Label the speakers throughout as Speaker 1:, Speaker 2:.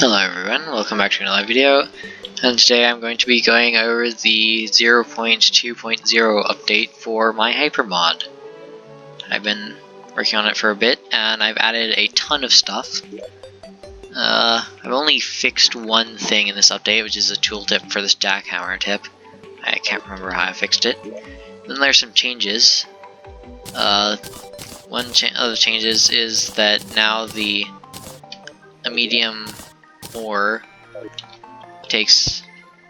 Speaker 1: Hello everyone, welcome back to another video, and today I'm going to be going over the 0.2.0 update for my hypermod. I've been working on it for a bit, and I've added a ton of stuff. I've only fixed one thing in this update, which is a tooltip for this jackhammer tip. I can't remember how I fixed it. Then there's some changes. One of the changes is that now a medium ore takes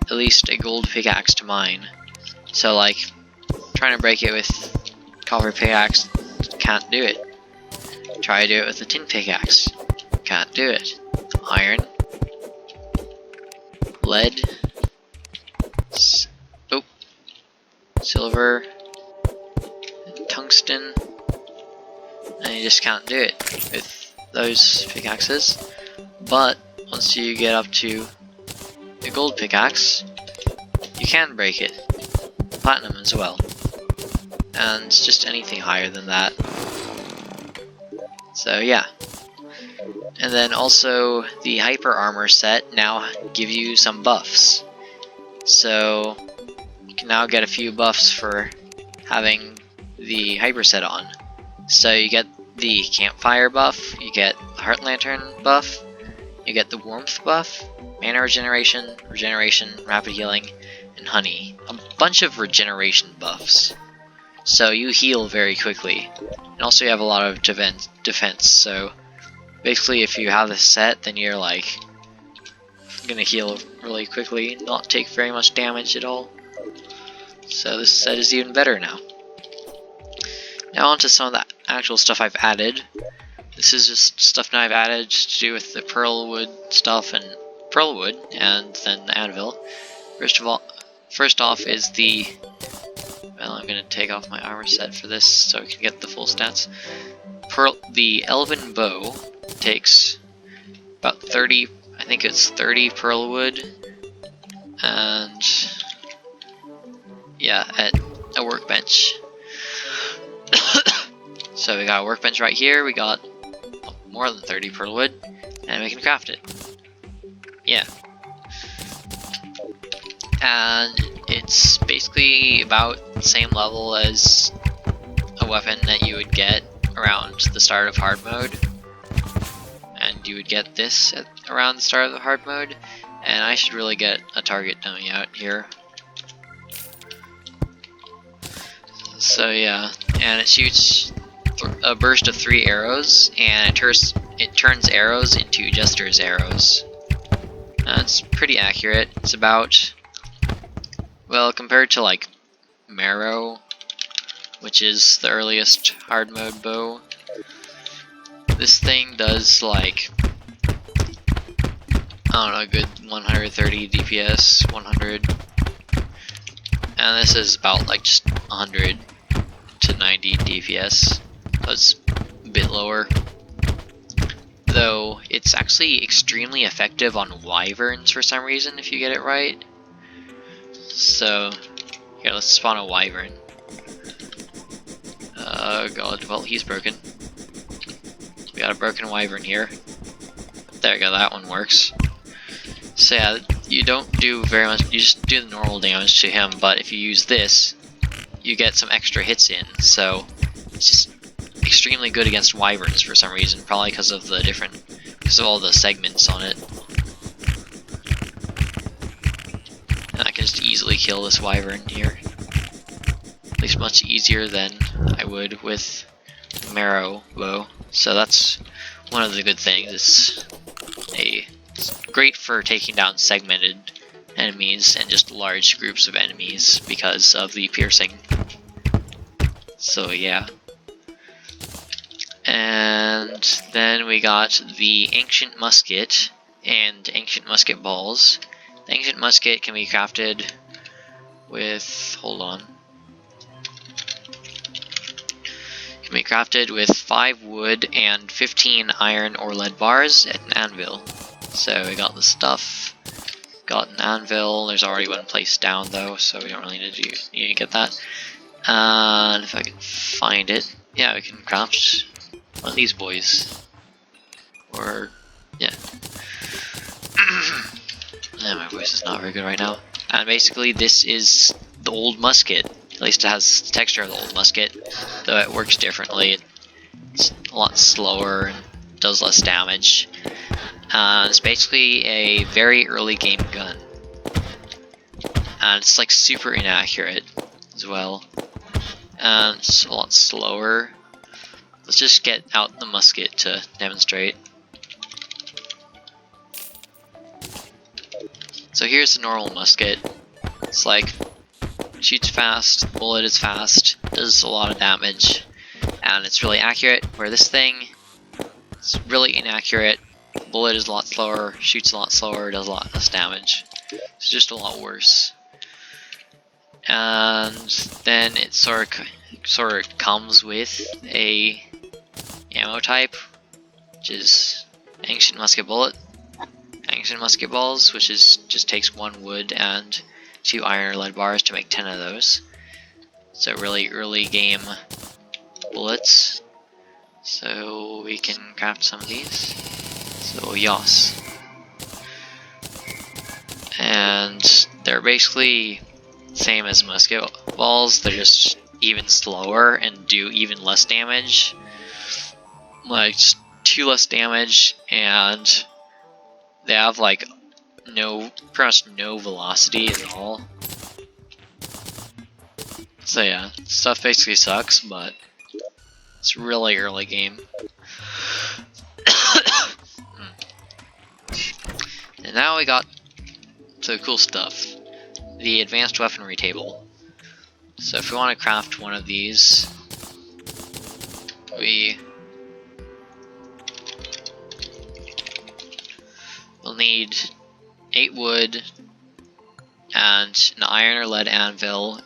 Speaker 1: at least a gold pickaxe to mine. So like, trying to break it with copper pickaxe, can't do it. Try to do it with a tin pickaxe, can't do it. Iron, lead, silver, tungsten, and you just can't do it with those pickaxes. But once you get up to the gold pickaxe, you can break it. Platinum as well. And just anything higher than that. So yeah. And then also the hyper armor set now give you some buffs. So you can now get a few buffs for having the hyper set on. So you get the campfire buff, you get the heart lantern buff, you get the warmth buff, mana regeneration, rapid healing, and honey. A bunch of regeneration buffs. So you heal very quickly. And also you have a lot of defense, so basically if you have this set, then you're like gonna heal really quickly and not take very much damage at all. So this set is even better now. Now onto some of the actual stuff I've added. This is just stuff now I've added to do with the pearlwood stuff and pearlwood, and then the anvil. First off is the, well, I'm gonna take off my armor set for this so we can get the full stats. The elven bow takes about 30, I think it's 30 pearlwood, and yeah, at a workbench. So we got a workbench right here, we got more than 30 pearlwood, and we can craft it. Yeah. And it's basically about the same level as a weapon that you would get around the start of hard mode. And you would get this around the start of the hard mode, and I should really get a target dummy out here. So yeah, and it shoots a burst of 3 arrows, and it turns arrows into Jester's arrows. It's pretty accurate. It's about, well, compared to like Marrow, which is the earliest hard mode bow, this thing does like, I don't know, a good 130 DPS, 100, and this is about like just 100 to 90 DPS. So it's a bit lower, though it's actually extremely effective on wyverns for some reason if you get it right. So here, let's spawn a wyvern. God, well, he's broken. We got a broken wyvern here. There we go, that one works. So yeah, you don't do very much, you just do the normal damage to him, but if you use this, you get some extra hits in, so it's just extremely good against wyverns for some reason, probably because of all the segments on it. And I can just easily kill this wyvern here. At least much easier than I would with Marrow bow. So that's one of the good things. It's great for taking down segmented enemies and just large groups of enemies because of the piercing. So yeah. And then we got the Ancient Musket and Ancient Musket Balls. The Ancient Musket can be crafted with, hold on. Can be crafted with 5 wood and 15 iron or lead bars at an anvil. So we got the stuff, got an anvil. There's already one placed down though, so we don't really need to get that. And if I can find it, yeah, we can craft one of these boys. Or, yeah. voice is not very good right now. And basically this is the old musket. At least it has the texture of the old musket, though it works differently. It's a lot slower and does less damage. It's basically a very early game gun. And it's like super inaccurate as well. And it's a lot slower. Let's just get out the musket to demonstrate. So here's the normal musket. It's like, shoots fast, bullet is fast, does a lot of damage, and it's really accurate, where this thing is really inaccurate. Bullet is a lot slower, shoots a lot slower, does a lot less damage. It's just a lot worse. And then it sort of comes with a ammo type, which is ancient musket bullet. Ancient musket balls, which is just takes 1 wood and 2 iron or lead bars to make 10 of those. So really early game bullets. So we can craft some of these. So yas. And they're basically same as musket balls, they're just even slower and do even less damage. Like just 2 less damage, and they have like pretty much no velocity at all. So yeah, stuff basically sucks, but it's really early game. And now we got to the cool stuff. The advanced weaponry table. So if we want to craft one of these, we'll need 8 wood and an iron or lead anvil,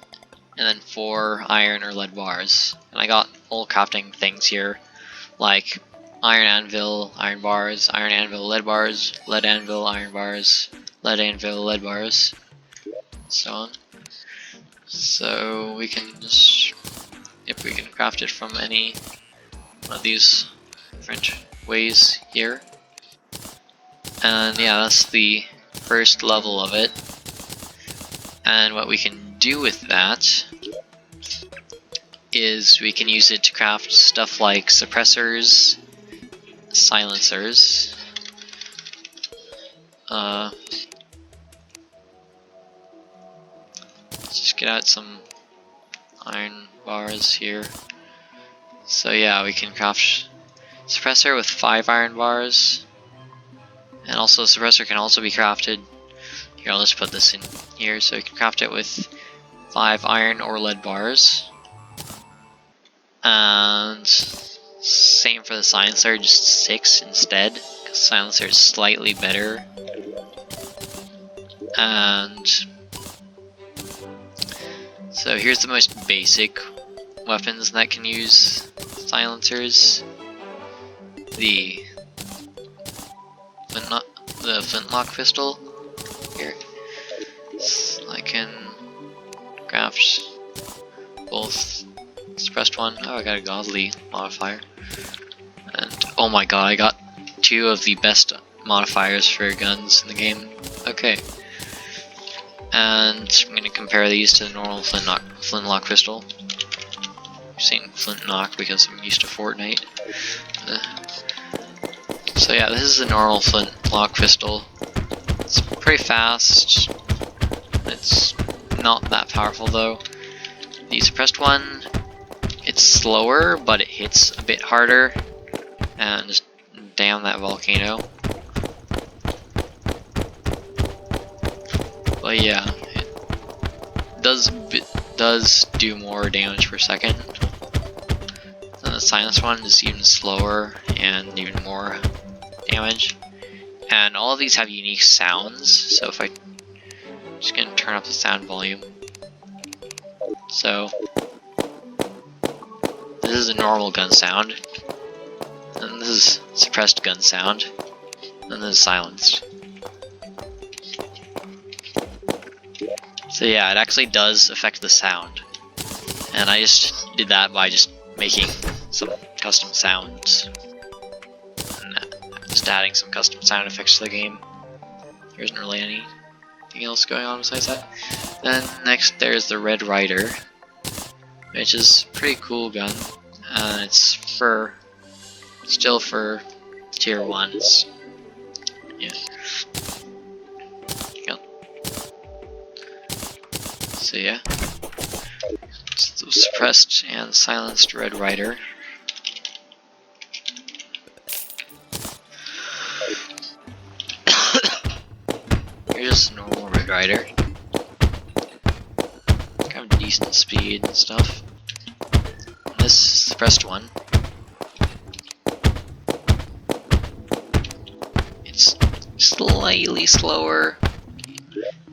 Speaker 1: and then 4 iron or lead bars. And I got all crafting things here, like iron anvil, iron bars, iron anvil, lead bars, lead anvil, iron bars, lead anvil, lead bars, so on. So we can just, if we can craft it from any one of these different ways here. And yeah, that's the first level of it. And what we can do with that is we can use it to craft stuff like suppressors, silencers, let's just get out some iron bars here. So yeah, we can craft suppressor with 5 iron bars, and also suppressor can also be crafted. Here, I'll just put this in here, so you can craft it with 5 iron or lead bars. And same for the silencer, just 6 instead, because silencer is slightly better. And so here's the most basic weapons that can use silencers. The flintlock pistol here. So I can craft both suppressed one. Oh, I got a godly modifier. And oh my god, I got 2 of the best modifiers for guns in the game. Okay. And I'm going to compare these to the normal flintlock pistol. I'm saying flintlock because I'm used to Fortnite. So yeah, this is the normal flintlock pistol. It's pretty fast. It's not that powerful though. The suppressed one, it's slower, but it hits a bit harder. And just damn that volcano. But yeah, it does do more damage per second. And the silence one is even slower and even more damage. And all of these have unique sounds, so if I'm just gonna turn up the sound volume. So this is a normal gun sound, and this is suppressed gun sound, and this is silenced. So yeah, it actually does affect the sound, and I just did that by just making some custom sounds and just adding some custom sound effects to the game. There isn't really any anything else going on besides that. Then next there's the Red Rider, which is a pretty cool gun. It's still for tier 1s. Yeah. Yep. So yeah. It's the suppressed and silenced Red Rider. Here's just a normal Red Rider. Kind of decent speed and stuff. And this is the suppressed one. It's slightly slower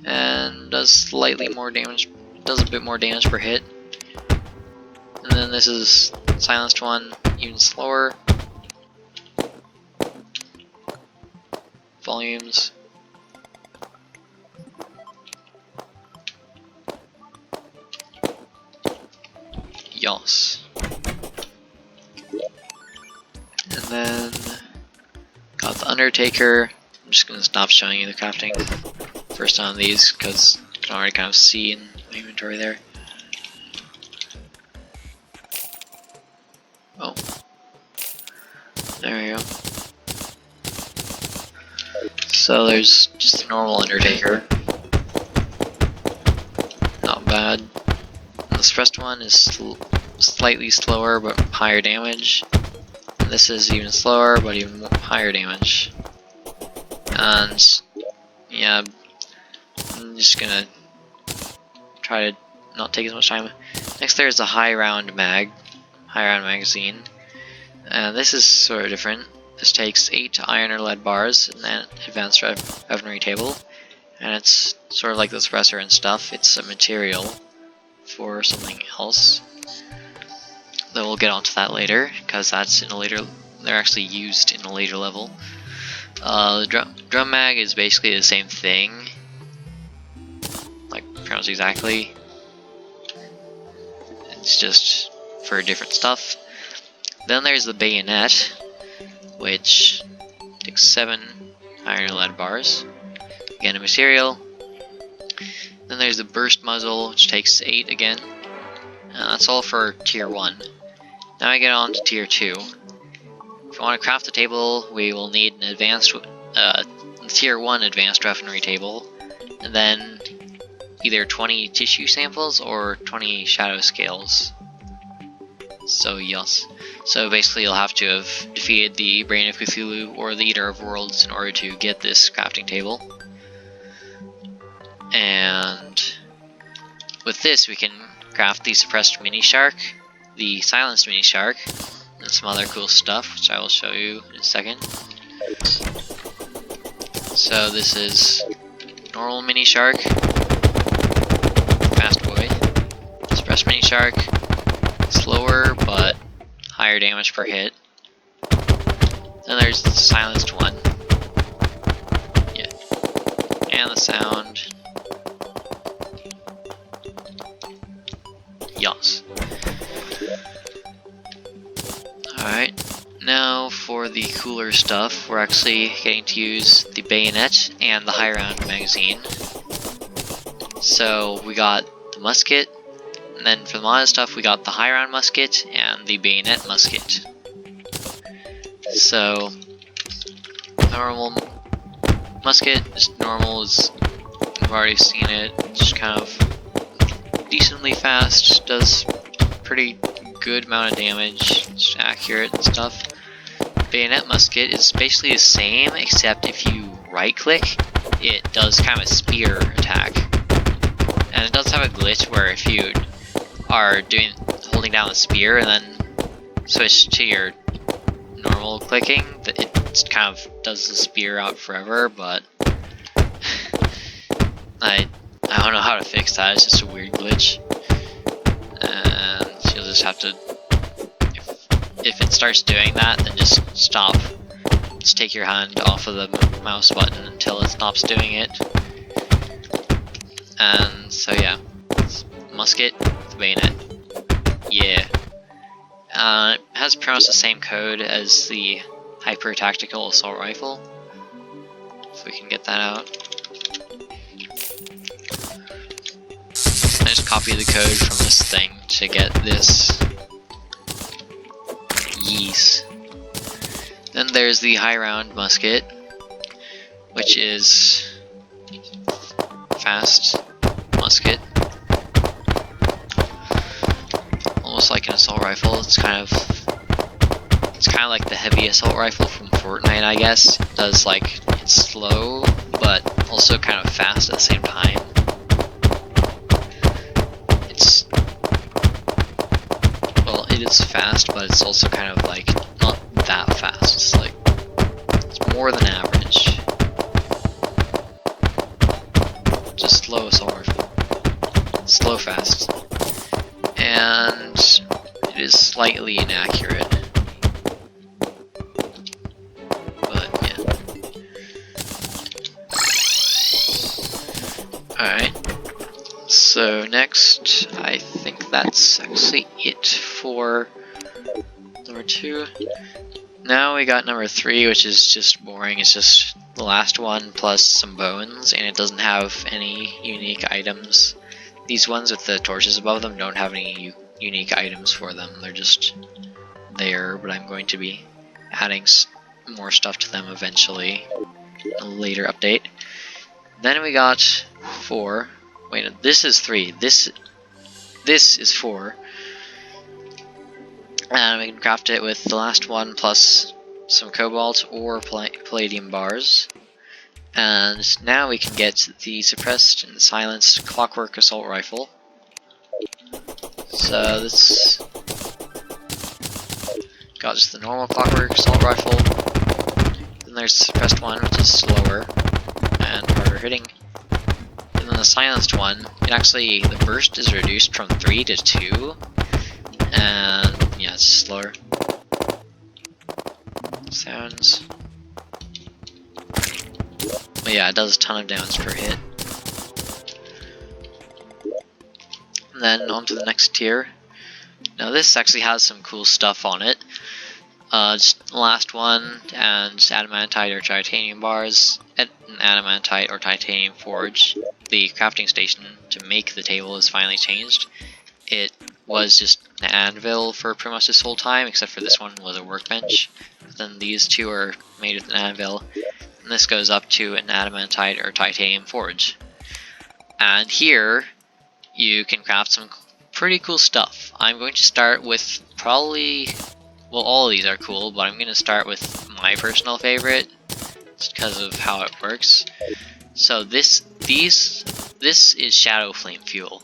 Speaker 1: and does slightly more damage. Does a bit more damage per hit. And then this is silenced one, even slower. Volumes. Yos. And then got the Undertaker. I'm just gonna stop showing you the crafting first on these because you can already kind of see in the inventory there. Oh. There we go. So there's just the normal Undertaker. Not bad. The suppressed one is slightly slower but higher damage. And this is even slower but even higher damage. And yeah, I'm just gonna try to not take as much time. Next there's the high round magazine. This is sort of different. This takes 8 iron or lead bars and then advanced weaponry table. And it's sort of like the suppressor and stuff. It's a material for something else. Though we'll get onto that later, because that's in a later. They're actually used in a later level. The drum mag is basically the same thing, like pretty much exactly. It's just for different stuff. Then there's the bayonet, which takes 7 iron and lead bars. Again, a material. Then there's the burst muzzle, which takes 8 again. That's all for tier 1. Now I get on to tier 2. If you want to craft the table, we will need an advanced, tier 1 advanced weaponry table, and then either 20 tissue samples or 20 shadow scales. So yes. So basically you'll have to have defeated the Brain of Cthulhu or the Eater of Worlds in order to get this crafting table. And with this we can craft the suppressed mini shark, the silenced mini shark, and some other cool stuff, which I will show you in a second. So this is normal mini shark, fast boy, suppressed mini shark, slower but higher damage per hit. Then there's the silenced one, yeah, and the sound. Yes. Alright, now for the cooler stuff, we're actually getting to use the bayonet and the high round magazine. So we got the musket, and then for the modded stuff we got the high round musket and the bayonet musket. So, normal musket, just normal, as you've already seen it, just kind of decently fast, does pretty good amount of damage, it's accurate and stuff. Bayonet musket is basically the same, except if you right click, it does kind of a spear attack. And it does have a glitch where if you are holding down the spear and then switch to your normal clicking, it kind of does the spear out forever, but I don't know how to fix that, it's just a weird glitch. And you'll just have to, if it starts doing that, then just stop. Just take your hand off of the mouse button until it stops doing it. And so yeah, musket, the bayonet. Yeah. It has pretty much the same code as the hyper tactical assault rifle. If we can get that out. copy the code from this thing to get this. Yees. Then there's the high round musket, which is fast musket. Almost like an assault rifle. It's kind of like the heavy assault rifle from Fortnite, I guess. It does like, it's slow, but also kind of fast at the same time. It is fast, but it's also kind of like not that fast. It's like, it's more than average. Just slow assault rifle. Slow fast. And it is slightly inaccurate. But yeah. Alright. So next, I think that's actually it for number 2. Now we got number 3, which is just boring. It's just the last one plus some bones, and it doesn't have any unique items. These ones with the torches above them don't have any unique items for them. They're just there, but I'm going to be adding more stuff to them eventually in a later update. Then we got 4. Wait, no, this is 3. This is 4. And we can craft it with the last one plus some cobalt or palladium bars. And now we can get the suppressed and silenced clockwork assault rifle. So this got just the normal clockwork assault rifle. Then there's the suppressed one, which is slower and harder hitting. And then the silenced one, the burst is reduced from 3 to 2, and yeah, it's slower. Sounds. But yeah, it does a ton of damage per hit. And then on to the next tier. Now this actually has some cool stuff on it. Just the last one, and adamantite or titanium bars, and an adamantite or titanium forge. The crafting station to make the table is finally changed. It was just an anvil for pretty much this whole time, except for this one was a workbench. But then these two are made with an anvil, and this goes up to an adamantite or titanium forge. And here, you can craft some pretty cool stuff. I'm going to start with probably, well, all of these are cool, but I'm going to start with my personal favorite, just because of how it works. So this is shadow flame fuel.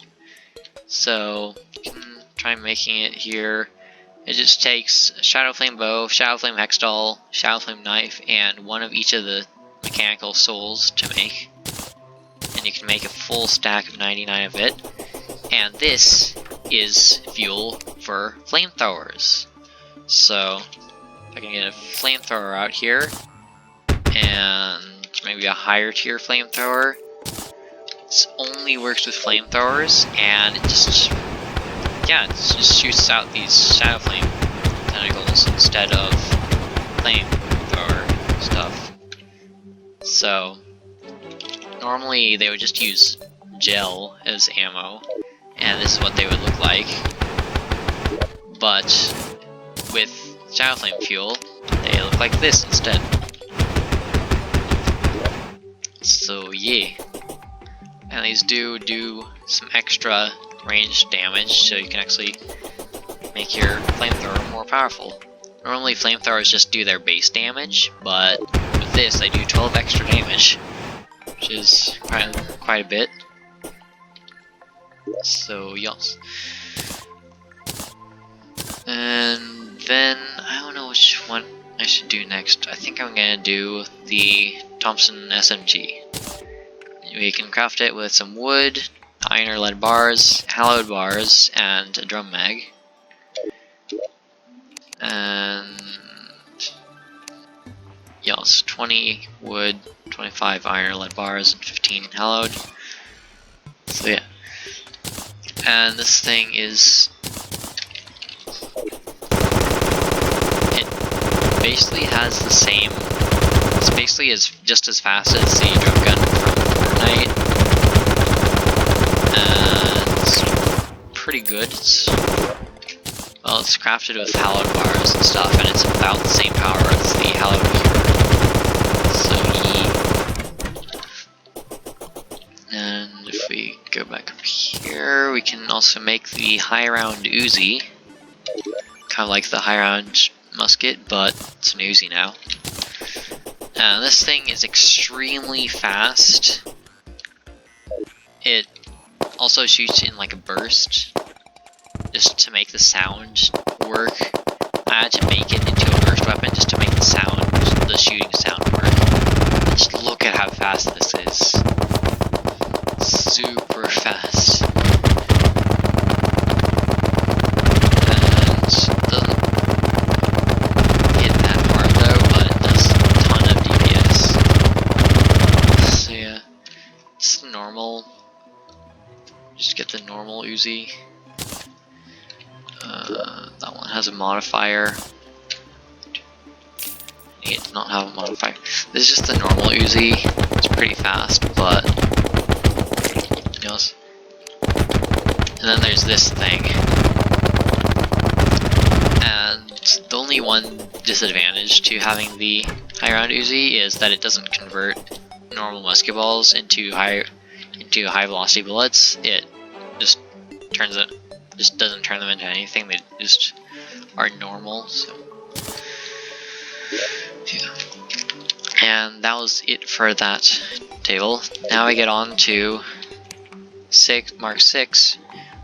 Speaker 1: So you can try making it here. It just takes a shadow flame bow, shadow flame hextall, shadow flame knife, and one of each of the mechanical souls to make. And you can make a full stack of 99 of it. And this is fuel for flamethrowers. So if I can get a flamethrower out here, and maybe a higher tier flamethrower. This only works with flamethrowers, and it just shoots out these shadow flame tentacles instead of flamethrower stuff. So normally they would just use gel as ammo, and this is what they would look like. But with shadow flame fuel, they look like this instead. So yeah, and these do some extra range damage, so you can actually make your flamethrower more powerful. Normally flamethrowers just do their base damage, but with this they do 12 extra damage, which is quite a bit. So yes. And then I don't know which one I should do next. I think I'm gonna do the Thompson SMG. We can craft it with some wood, iron or lead bars, hallowed bars, and a drum mag. And yes, 20 wood, 25 iron or lead bars, and 15 hallowed. So yeah. And this thing is, it basically has the same, it's basically just as fast as the drum gun from Fortnite, and pretty good. Well, it's crafted with hallowed bars and stuff, and it's about the same power as the hallowed cube. So and if we go back up here, we can also make the high round Uzi. Kind of like the high round musket, but it's an Uzi now. This thing is extremely fast. It also shoots in like a burst, just to make the sound work. I had to make it into a burst weapon just to make the sound, the shooting sound work. Just look at how fast this is. Super fast. And it doesn't hit that hard though, but it does a ton of DPS. So yeah, it's normal. Just get the normal Uzi. That one has a modifier. It does not have a modifier. This is just the normal Uzi. It's pretty fast, but yes. And then there's this thing. And the only one disadvantage to having the high round Uzi is that it doesn't convert normal musket balls into high velocity bullets. It just doesn't turn them into anything. They just are normal. So yeah. And that was it for that table. Now we get on to Mark 6,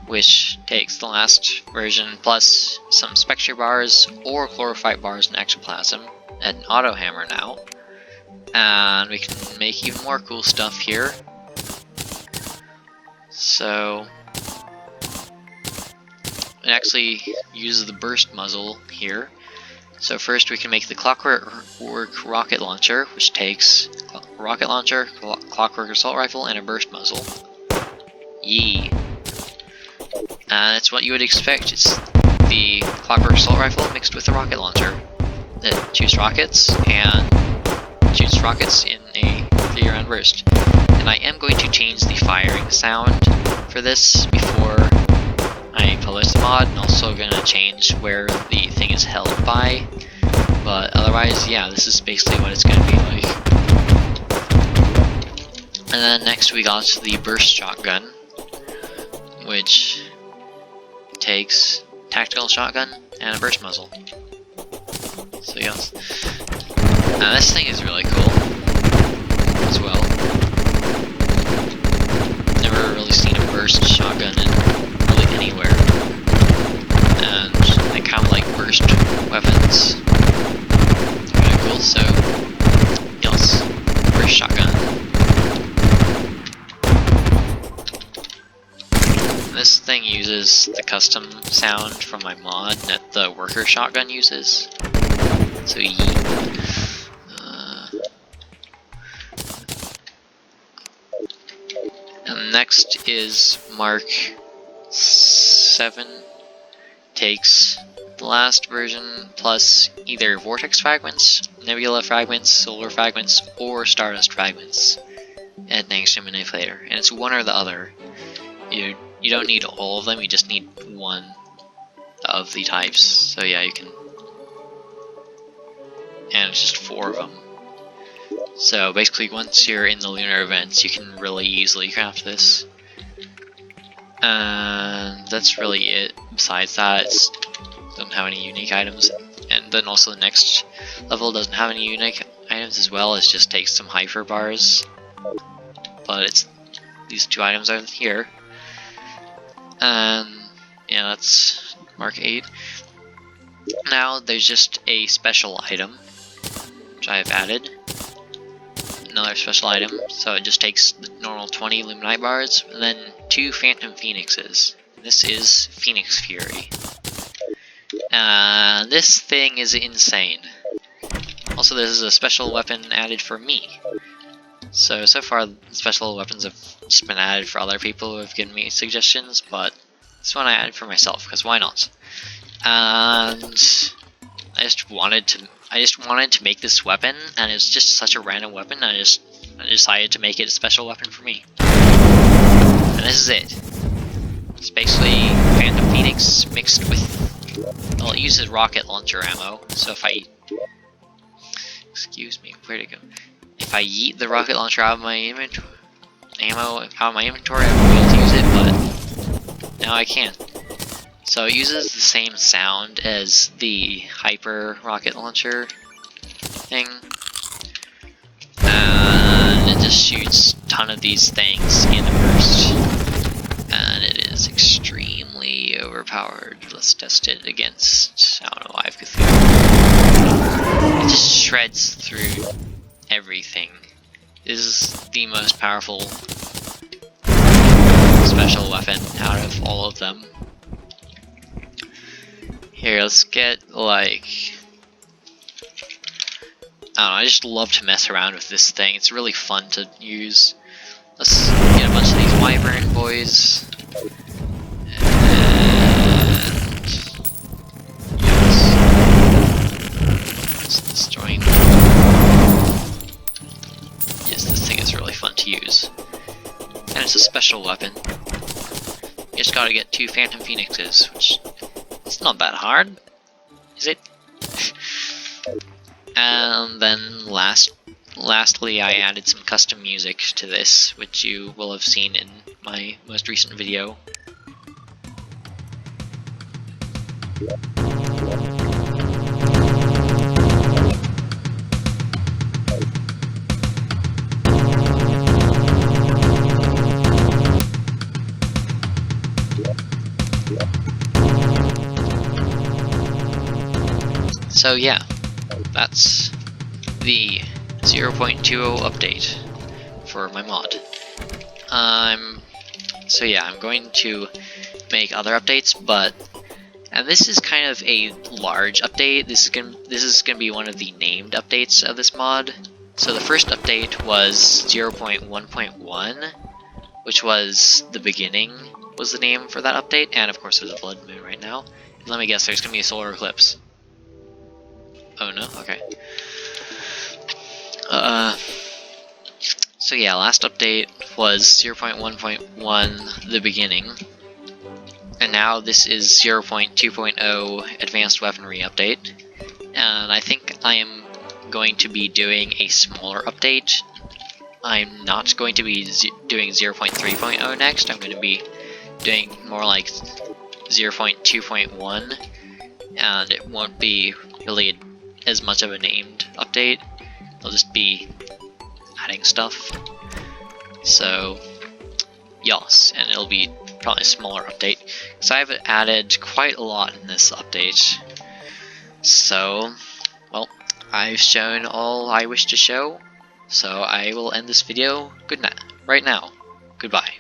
Speaker 1: which takes the last version plus some spectre bars or chlorophyte bars and ectoplasm and an auto hammer now. And we can make even more cool stuff here. So it actually uses the burst muzzle here. So first we can make the clockwork rocket launcher, which takes rocket launcher, clockwork assault rifle, and a burst muzzle. Yee. And it's what you would expect. It's the clockwork assault rifle mixed with the rocket launcher that shoots rockets and shoots rockets in a 3-round burst. And I am going to change the firing sound for this before I publish the mod, and also going to change where the thing is held by, but otherwise, yeah, this is basically what it's going to be like. And then next we got the burst shotgun, which takes tactical shotgun and a burst muzzle. So yes, now this thing is really cool as well. Never really seen a burst shotgun in really anywhere, and they kind of like burst weapons. Kind of cool. So yes, burst shotgun. This thing uses the custom sound from my mod that the worker shotgun uses. So and next is Mark 7. Takes the last version plus either vortex fragments, nebula fragments, solar fragments, or stardust fragments at an action manipulator, and it's one or the other. You don't need all of them, you just need one of the types. So yeah, you can, and it's just 4 of them. So basically, once you're in the lunar events, you can really easily craft this. And that's really it. Besides that, it doesn't have any unique items. And then also the next level doesn't have any unique items as well. It just takes some hyper bars. But it's these 2 items are here. And yeah, that's Mark 8. Now there's just a special item, which I have added. Another special item, so it just takes the normal 20 Luminite bars, and then 2 Phantom Phoenixes. This is Phoenix Fury. This thing is insane. Also, this is a special weapon added for me. So far, special weapons have just been added for other people who have given me suggestions, but this one I added for myself, because why not? And I just wanted to make this weapon, and it's just such a random weapon, I decided to make it a special weapon for me. And this is it. It's basically Phantom Phoenix mixed with, well, it uses rocket launcher ammo, so if I, excuse me, where'd it go? If I yeet the rocket launcher out of my inventory, I won't be able to use it, but now I can. So it uses the same sound as the hyper rocket launcher thing, and it just shoots a ton of these things in a burst, and it is extremely overpowered. Let's test it against, I don't know, Live Cthulhu. It just shreds through everything. This is the most powerful special weapon out of all of them. Here, let's get, like, I don't know, I just love to mess around with this thing. It's really fun to use. Let's get a bunch of these wyvern boys. And yes, it's destroying them. Yes, this thing is really fun to use. And it's a special weapon. You just gotta get 2 Phantom Phoenixes, which it's not that hard, is it? And then lastly, I added some custom music to this, which you will have seen in my most recent video. So yeah, that's the 0.20 update for my mod. So yeah, I'm going to make other updates, and this is kind of a large update. This is gonna be one of the named updates of this mod. So the first update was 0.1.1, which was the beginning, was the name for that update, and of course there's a blood moon right now. Let me guess, there's gonna be a solar eclipse. Oh no? Okay. So yeah, last update was 0.1.1, the beginning. And now this is 0.2.0 advanced weaponry update. And I think I am going to be doing a smaller update. I'm not going to be doing 0.3.0 next. I'm going to be doing more like 0.2.1. And it won't be really as much of a named update. It'll just be adding stuff. So yes, and it'll be probably a smaller update because I've added quite a lot in this update. So, well, I've shown all I wish to show, so I will end this video right now. Goodbye.